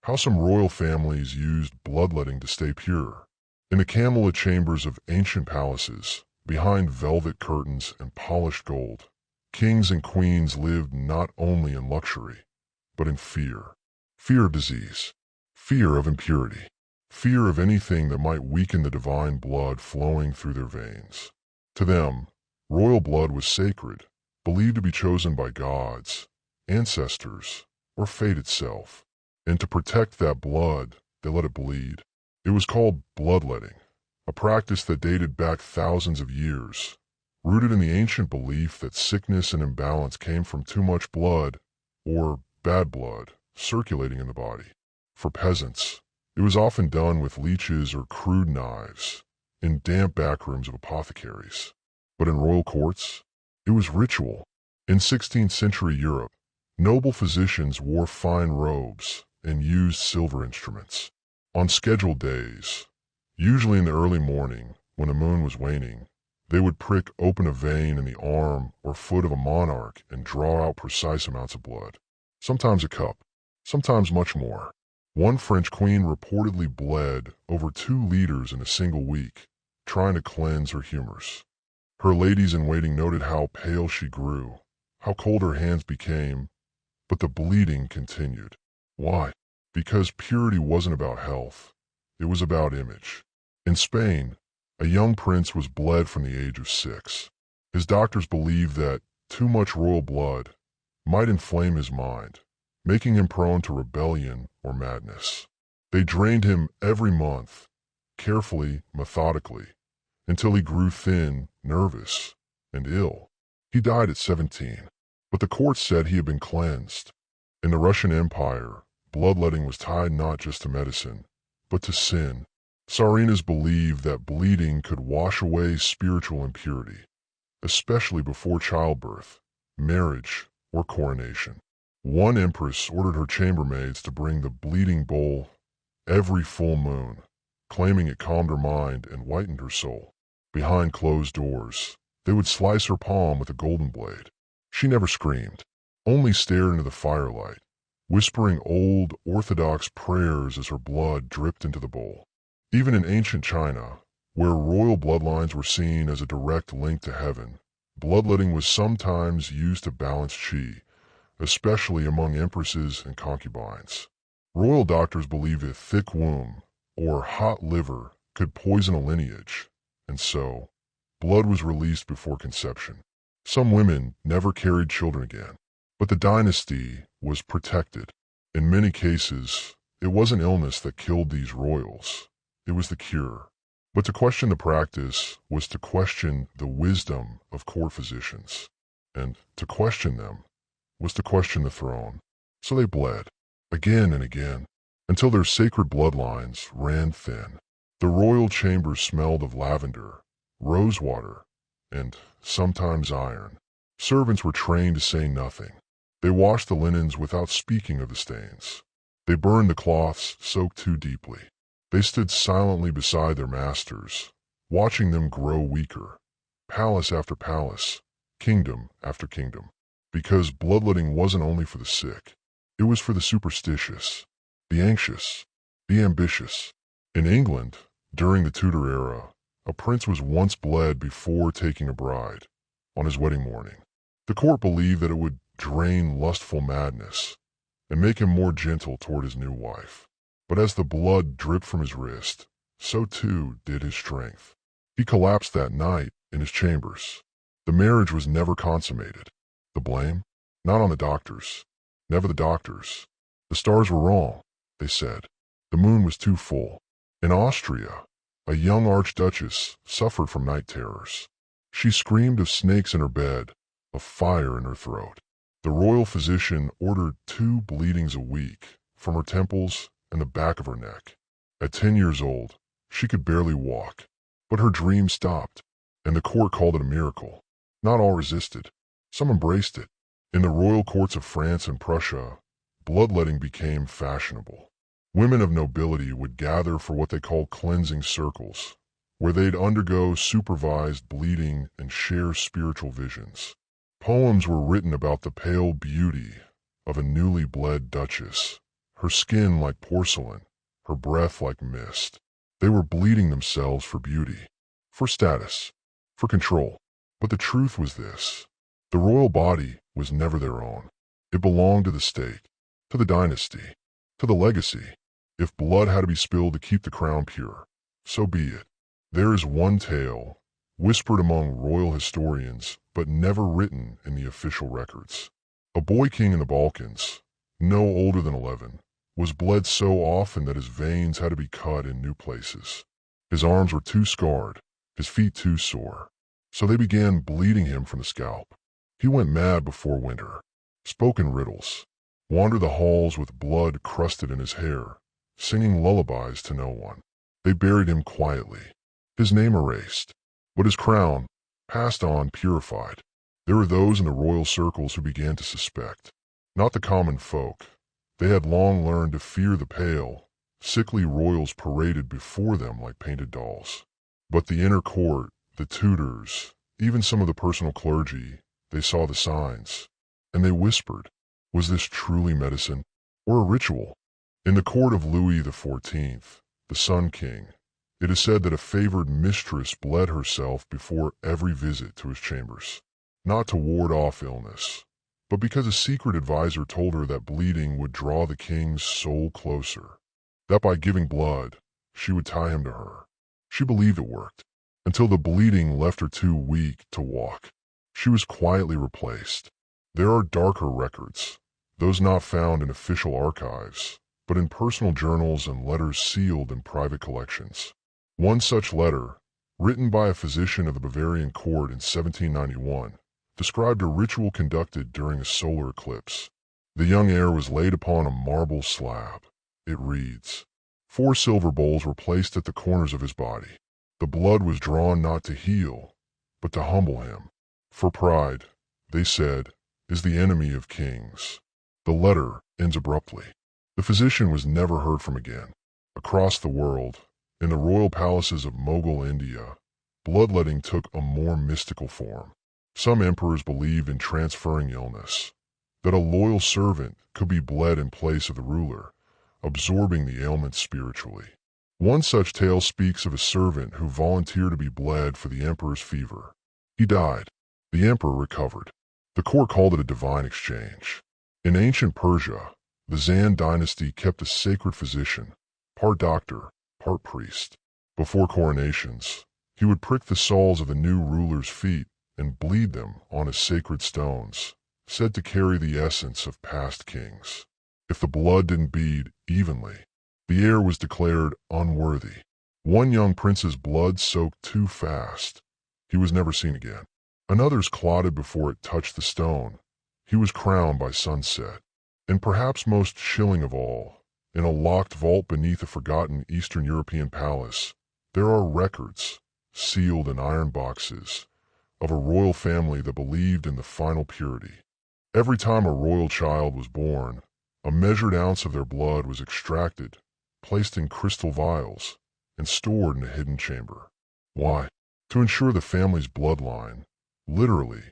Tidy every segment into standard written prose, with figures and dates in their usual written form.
how some royal families used bloodletting to stay pure. In the candlelit chambers of ancient palaces, behind velvet curtains and polished gold, kings and queens lived not only in luxury, but in fear. Fear of disease, fear of impurity, fear of anything that might weaken the divine blood flowing through their veins. To them, royal blood was sacred, believed to be chosen by gods, ancestors, or fate itself. And to protect that blood, they let it bleed. It was called bloodletting, a practice that dated back thousands of years, rooted in the ancient belief that sickness and imbalance came from too much blood, or bad blood, circulating in the body. For peasants, it was often done with leeches or crude knives, in damp backrooms of apothecaries. But in royal courts, it was ritual. In 16th century Europe, noble physicians wore fine robes and used silver instruments. On scheduled days, usually in the early morning when the moon was waning, they would prick open a vein in the arm or foot of a monarch and draw out precise amounts of blood. Sometimes a cup, sometimes much more. One French queen reportedly bled over 2 liters in a single week, trying to cleanse her humors. Her ladies-in-waiting noted how pale she grew, how cold her hands became, but the bleeding continued. Why? Because purity wasn't about health, it was about image. In Spain, a young prince was bled from the age of 6. His doctors believed that too much royal blood might inflame his mind, making him prone to rebellion or madness. They drained him every month, carefully, methodically, until he grew thin, nervous, and ill. He died at 17, but the courts said he had been cleansed. In the Russian Empire, bloodletting was tied not just to medicine, but to sin. Tsarinas believed that bleeding could wash away spiritual impurity, especially before childbirth, marriage, or coronation. One empress ordered her chambermaids to bring the bleeding bowl every full moon, claiming it calmed her mind and whitened her soul. Behind closed doors, they would slice her palm with a golden blade. She never screamed, only stared into the firelight, whispering old Orthodox prayers as her blood dripped into the bowl. Even in ancient China, where royal bloodlines were seen as a direct link to heaven, bloodletting was sometimes used to balance qi, especially among empresses and concubines. Royal doctors believed a thick womb, or hot liver, could poison a lineage, and so, blood was released before conception. Some women never carried children again, but the dynasty was protected. In many cases, it wasn't illness that killed these royals, it was the cure. But to question the practice was to question the wisdom of court physicians, and to question them was to question the throne. So they bled, again and again, until their sacred bloodlines ran thin. The royal chambers smelled of lavender, rosewater, and sometimes iron. Servants were trained to say nothing. They washed the linens without speaking of the stains. They burned the cloths soaked too deeply. They stood silently beside their masters, watching them grow weaker, palace after palace, kingdom after kingdom. Because bloodletting wasn't only for the sick, it was for the superstitious, the anxious, the ambitious. In England, during the Tudor era, a prince was once bled before taking a bride, on his wedding morning. The court believed that it would drain lustful madness and make him more gentle toward his new wife. But as the blood dripped from his wrist, so too did his strength. He collapsed that night in his chambers. The marriage was never consummated. The blame? Not on the doctors. Never the doctors. The stars were wrong, they said. The moon was too full. In Austria, a young archduchess suffered from night terrors. She screamed of snakes in her bed, of fire in her throat. The royal physician ordered 2 bleedings a week from her temples and the back of her neck. At 10 years old, she could barely walk, but her dream stopped, and the court called it a miracle. Not all resisted. Some embraced it. In the royal courts of France and Prussia, bloodletting became fashionable. Women of nobility would gather for what they called cleansing circles, where they'd undergo supervised bleeding and share spiritual visions. Poems were written about the pale beauty of a newly bled duchess, her skin like porcelain, her breath like mist. They were bleeding themselves for beauty, for status, for control. But the truth was this: the royal body was never their own. It belonged to the state, to the dynasty, to the legacy. If blood had to be spilled to keep the crown pure, so be it. There is one tale, whispered among royal historians, but never written in the official records. A boy king in the Balkans, no older than 11, was bled so often that his veins had to be cut in new places. His arms were too scarred, his feet too sore, so they began bleeding him from the scalp. He went mad before winter, spoke in riddles, wandered the halls with blood crusted in his hair, singing lullabies to no one. They buried him quietly, his name erased, but his crown passed on purified. There were those in the royal circles who began to suspect, not the common folk. They had long learned to fear the pale, sickly royals paraded before them like painted dolls. But the inner court, the tutors, even some of the personal clergy, they saw the signs, and they whispered, was this truly medicine or a ritual? In the court of Louis XIV, the Sun King, it is said that a favored mistress bled herself before every visit to his chambers, not to ward off illness, but because a secret advisor told her that bleeding would draw the king's soul closer, that by giving blood, she would tie him to her. She believed it worked, until the bleeding left her too weak to walk. She was quietly replaced. There are darker records, those not found in official archives, but in personal journals and letters sealed in private collections. One such letter, written by a physician of the Bavarian court in 1791, described a ritual conducted during a solar eclipse. The young heir was laid upon a marble slab. It reads, 4 silver bowls were placed at the corners of his body. The blood was drawn not to heal, but to humble him. For pride, they said, is the enemy of kings. The letter ends abruptly. The physician was never heard from again. Across the world, in the royal palaces of Mughal India, bloodletting took a more mystical form. Some emperors believed in transferring illness, that a loyal servant could be bled in place of the ruler, absorbing the ailment spiritually. One such tale speaks of a servant who volunteered to be bled for the emperor's fever. He died. The emperor recovered. The court called it a divine exchange. In ancient Persia, the Zand dynasty kept a sacred physician, part doctor, part priest. Before coronations, he would prick the soles of the new ruler's feet and bleed them on his sacred stones, said to carry the essence of past kings. If the blood didn't bead evenly, the heir was declared unworthy. One young prince's blood soaked too fast. He was never seen again. Another's clotted before it touched the stone. He was crowned by sunset. And perhaps most chilling of all, in a locked vault beneath a forgotten Eastern European palace, there are records, sealed in iron boxes, of a royal family that believed in the final purity. Every time a royal child was born, a measured ounce of their blood was extracted, placed in crystal vials, and stored in a hidden chamber. Why? To ensure the family's bloodline, literally,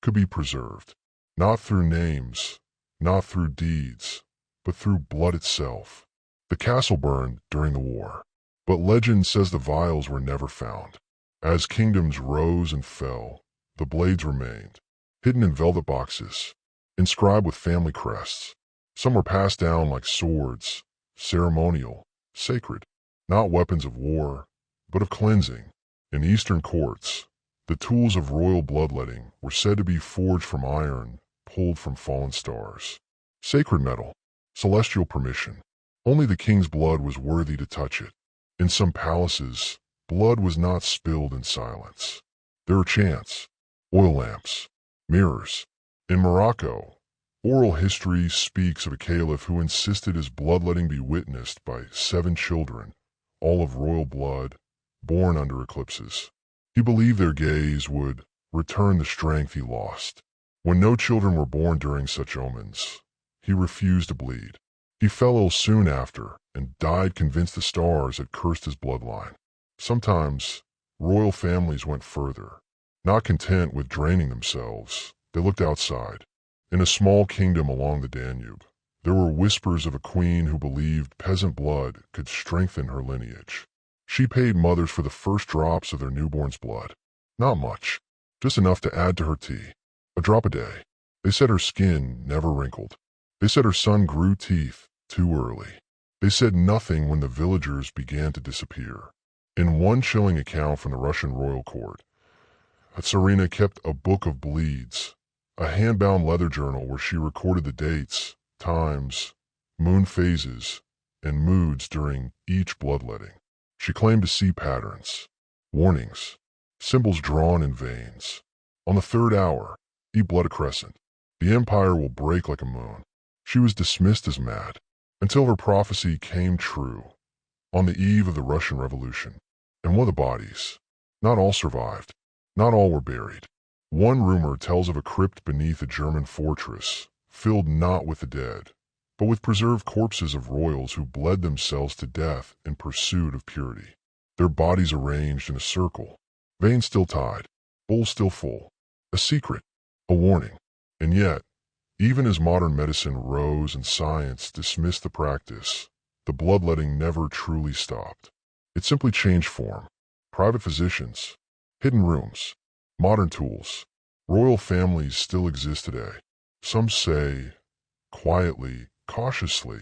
could be preserved, not through names, not through deeds, but through blood itself. The castle burned during the war, but legend says the vials were never found. As kingdoms rose and fell, the blades remained, hidden in velvet boxes, inscribed with family crests. Some were passed down like swords, ceremonial, sacred, not weapons of war, but of cleansing. In Eastern courts, the tools of royal bloodletting were said to be forged from iron, pulled from fallen stars. Sacred metal, celestial permission. Only the king's blood was worthy to touch it. In some palaces, blood was not spilled in silence. There are chants, oil lamps, mirrors. In Morocco, oral history speaks of a caliph who insisted his bloodletting be witnessed by 7 children, all of royal blood, born under eclipses. He believed their gaze would return the strength he lost. When no children were born during such omens, he refused to bleed. He fell ill soon after and died convinced the stars had cursed his bloodline. Sometimes, royal families went further. Not content with draining themselves, they looked outside. In a small kingdom along the Danube, There were whispers of a queen who believed peasant blood could strengthen her lineage. She paid mothers for the first drops of their newborn's blood. Not much, just enough to add to her tea. A drop a day. They said her skin never wrinkled. They said her son grew teeth too early. They said nothing when the villagers began to disappear. In one chilling account from the Russian royal court, Tsarina kept a book of bleeds, a hand-bound leather journal where she recorded the dates, times, moon phases, and moods during each bloodletting. She claimed to see patterns, warnings, symbols drawn in veins. On the third hour, eat blood a crescent. The empire will break like a moon. She was dismissed as mad, until her prophecy came true, on the eve of the Russian Revolution. And one of the bodies, not all survived, not all were buried. One rumor tells of a crypt beneath a German fortress, filled not with the dead, but with preserved corpses of royals who bled themselves to death in pursuit of purity. Their bodies arranged in a circle, veins still tied, bowls still full. A secret, a warning. And yet, even as modern medicine rose and science dismissed the practice, the bloodletting never truly stopped. It simply changed form. Private physicians, hidden rooms, modern tools. Royal families still exist today. Some say, quietly, cautiously,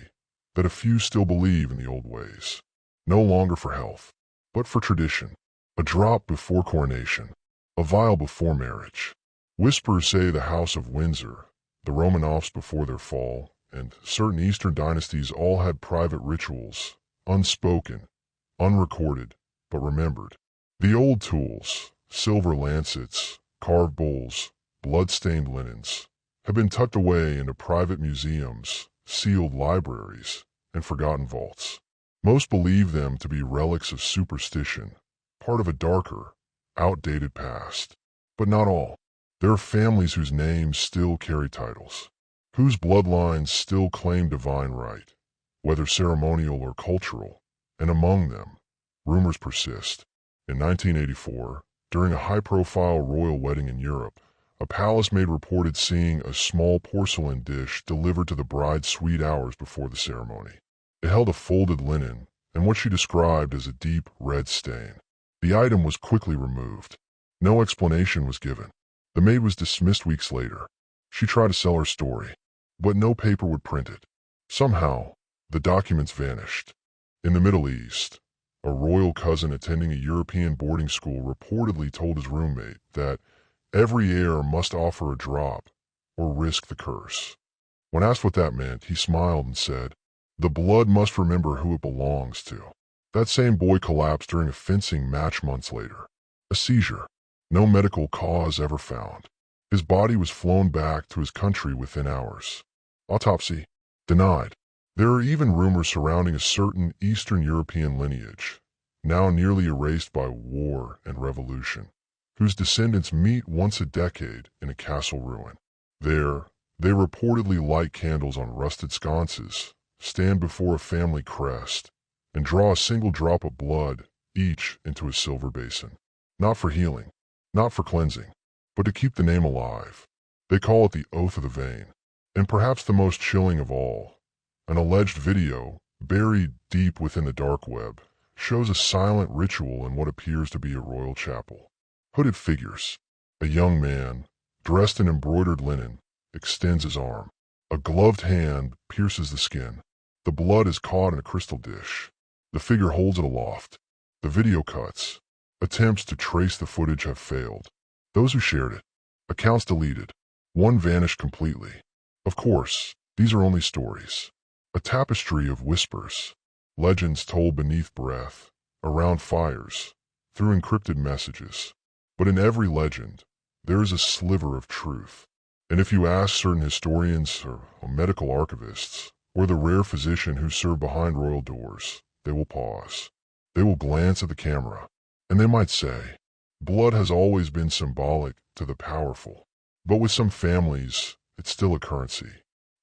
that a few still believe in the old ways. No longer for health, but for tradition. A drop before coronation, a vial before marriage. Whispers say the House of Windsor, the Romanovs before their fall, and certain Eastern dynasties all had private rituals, unspoken, unrecorded, but remembered. The old tools, silver lancets, carved bowls, blood-stained linens, have been tucked away into private museums, sealed libraries, and forgotten vaults. Most believe them to be relics of superstition, part of a darker, outdated past. But not all. There are families whose names still carry titles, whose bloodlines still claim divine right, whether ceremonial or cultural, and among them, rumors persist. In 1984, during a high-profile royal wedding in Europe, a palace maid reported seeing a small porcelain dish delivered to the bride sweet hours before the ceremony. It held a folded linen and what she described as a deep red stain. The item was quickly removed. No explanation was given. The maid was dismissed weeks later. She tried to sell her story, but no paper would print it. Somehow, the documents vanished. In the Middle East, a royal cousin attending a European boarding school reportedly told his roommate that every heir must offer a drop or risk the curse. When asked what that meant, he smiled and said, "The blood must remember who it belongs to." That same boy collapsed during a fencing match months later. A seizure. No medical cause ever found. His body was flown back to his country within hours. Autopsy denied. There are even rumors surrounding a certain Eastern European lineage, now nearly erased by war and revolution, whose descendants meet once a decade in a castle ruin. There, they reportedly light candles on rusted sconces, stand before a family crest, and draw a single drop of blood, each into a silver basin. Not for healing, not for cleansing, but to keep the name alive. They call it the Oath of the Vein. And perhaps the most chilling of all, an alleged video, buried deep within the dark web, shows a silent ritual in what appears to be a royal chapel. Hooded figures. A young man, dressed in embroidered linen, extends his arm. A gloved hand pierces the skin. The blood is caught in a crystal dish. The figure holds it aloft. The video cuts. Attempts to trace the footage have failed. Those who shared it. Accounts deleted. One vanished completely. Of course, these are only stories. A tapestry of whispers. Legends told beneath breath, around fires, through encrypted messages. But in every legend, there is a sliver of truth. And if you ask certain historians or medical archivists, or the rare physician who served behind royal doors, they will pause. They will glance at the camera, and they might say, blood has always been symbolic to the powerful. But with some families, it's still a currency.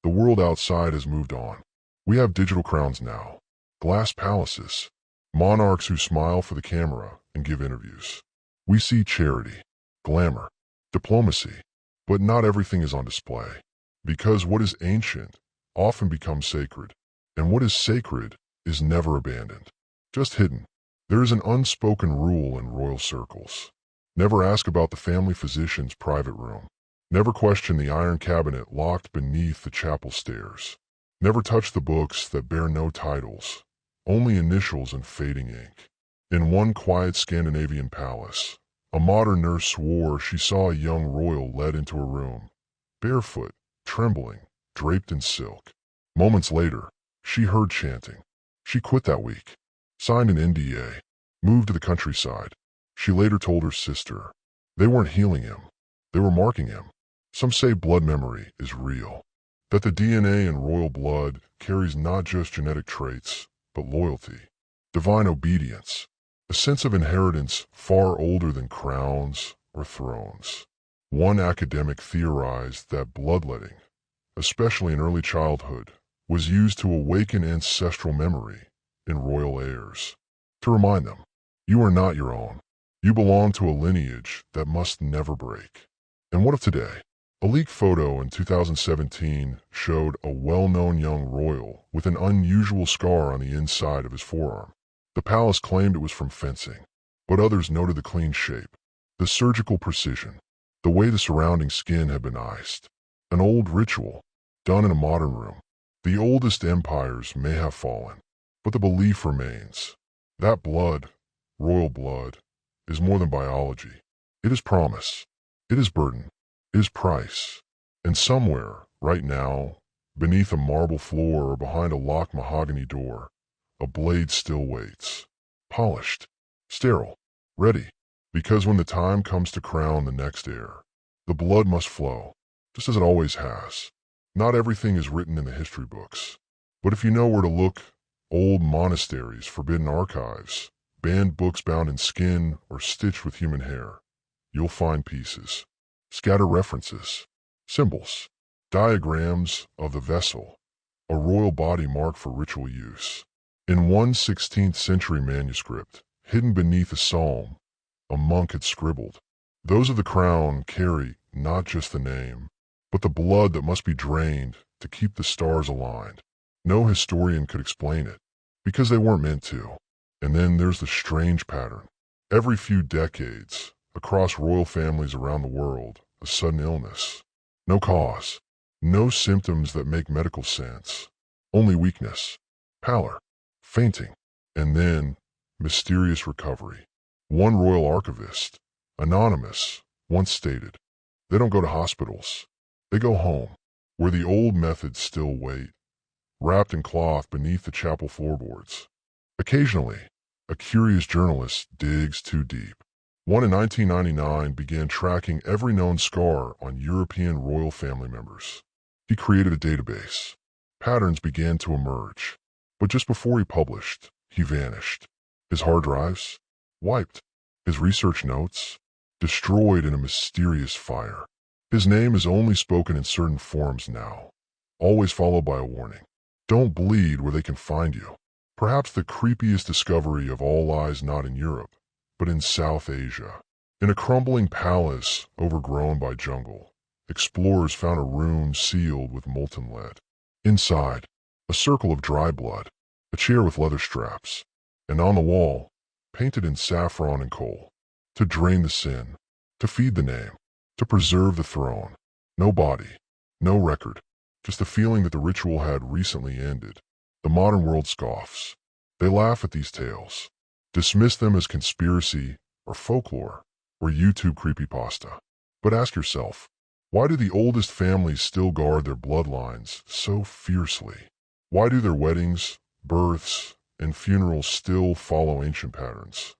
The world outside has moved on. We have digital crowns now, glass palaces, monarchs who smile for the camera and give interviews. We see charity, glamour, diplomacy, but not everything is on display. Because what is ancient often become sacred. And what is sacred is never abandoned, just hidden. There is an unspoken rule in royal circles. Never ask about the family physician's private room. Never question the iron cabinet locked beneath the chapel stairs. Never touch the books that bear no titles, only initials and fading ink. In one quiet Scandinavian palace, a modern nurse swore she saw a young royal led into a room, barefoot, trembling, draped in silk. Moments later, she heard chanting. She quit that week, signed an NDA, moved to the countryside. She later told her sister, they weren't healing him, they were marking him. Some say blood memory is real, that the DNA in royal blood carries not just genetic traits, but loyalty, divine obedience, a sense of inheritance far older than crowns or thrones. One academic theorized that bloodletting, especially in early childhood, was used to awaken ancestral memory in royal heirs, to remind them, you are not your own. You belong to a lineage that must never break. And what of today? A leaked photo in 2017 showed a well-known young royal with an unusual scar on the inside of his forearm. The palace claimed it was from fencing, but others noted the clean shape, the surgical precision, the way the surrounding skin had been iced. An old ritual, done in a modern room. The oldest empires may have fallen, but the belief remains. That blood, royal blood, is more than biology. It is promise. It is burden. It is price. And somewhere, right now, beneath a marble floor or behind a locked mahogany door, a blade still waits. Polished, sterile, ready. Because when the time comes to crown the next heir, the blood must flow, just as it always has. Not everything is written in the history books. But if you know where to look, old monasteries, forbidden archives, banned books bound in skin or stitched with human hair, you'll find pieces. Scatter references, symbols, diagrams of the vessel, a royal body marked for ritual use. In one 16th century manuscript, hidden beneath a psalm, a monk had scribbled, those of the crown carry not just the name, but the blood that must be drained to keep the stars aligned. No historian could explain it, because they weren't meant to. And then there's the strange pattern. Every few decades, across royal families around the world, a sudden illness. No cause, no symptoms that make medical sense. Only weakness, pallor, fainting, and then mysterious recovery. One royal archivist, anonymous, once stated, they don't go to hospitals. They go home, where the old methods still wait, wrapped in cloth beneath the chapel floorboards. Occasionally, a curious journalist digs too deep. One in 1999 began tracking every known scar on European royal family members. He created a database. Patterns began to emerge. But just before he published, he vanished. His hard drives? Wiped. His research notes? Destroyed in a mysterious fire. His name is only spoken in certain forms now, always followed by a warning. Don't bleed where they can find you. Perhaps the creepiest discovery of all lies not in Europe, but in South Asia. In a crumbling palace overgrown by jungle, explorers found a room sealed with molten lead. Inside, a circle of dry blood, a chair with leather straps, and on the wall, painted in saffron and coal, to drain the sin, to feed the name, to preserve the throne. No body, no record, just the feeling that the ritual had recently ended. The modern world scoffs. They laugh at these tales, dismiss them as conspiracy or folklore or YouTube creepypasta. But ask yourself, why do the oldest families still guard their bloodlines so fiercely? Why do their weddings, births, and funerals still follow ancient patterns?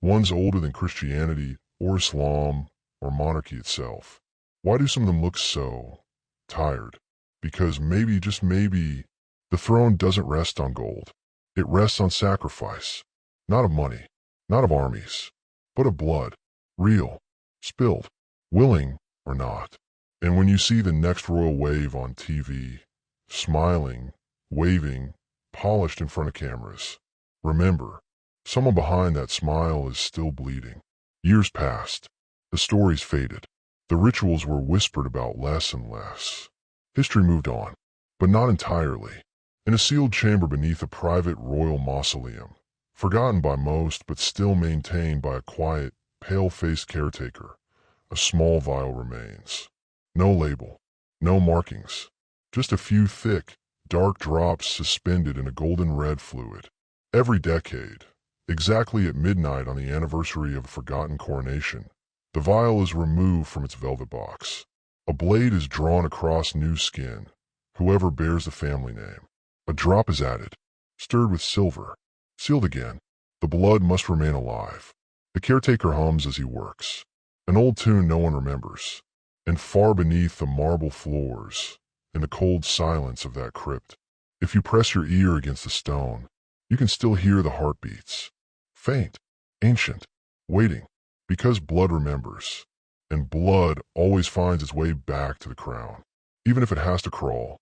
Ones older than Christianity or Islam or monarchy itself. Why do some of them look so tired? Because maybe, just maybe, the throne doesn't rest on gold. It rests on sacrifice, not of money, not of armies, but of blood, real, spilled, willing or not. And when you see the next royal wave on TV, smiling, waving, polished in front of cameras, remember, someone behind that smile is still bleeding. Years passed. The stories faded. The rituals were whispered about less and less. History moved on. but not entirely. In a sealed chamber beneath a private royal mausoleum, forgotten by most but still maintained by a quiet, pale-faced caretaker, a small vial remains. No label, no markings, just a few thick, dark drops suspended in a golden red fluid. Every decade, exactly at midnight on the anniversary of a forgotten coronation, the vial is removed from its velvet box. A blade is drawn across new skin, whoever bears the family name. A drop is added, stirred with silver, sealed again. The blood must remain alive. The caretaker hums as he works, an old tune no one remembers. And far beneath the marble floors, in the cold silence of that crypt, if you press your ear against the stone, you can still hear the heartbeats. Faint, ancient, waiting, because blood remembers, and blood always finds its way back to the crown, even if it has to crawl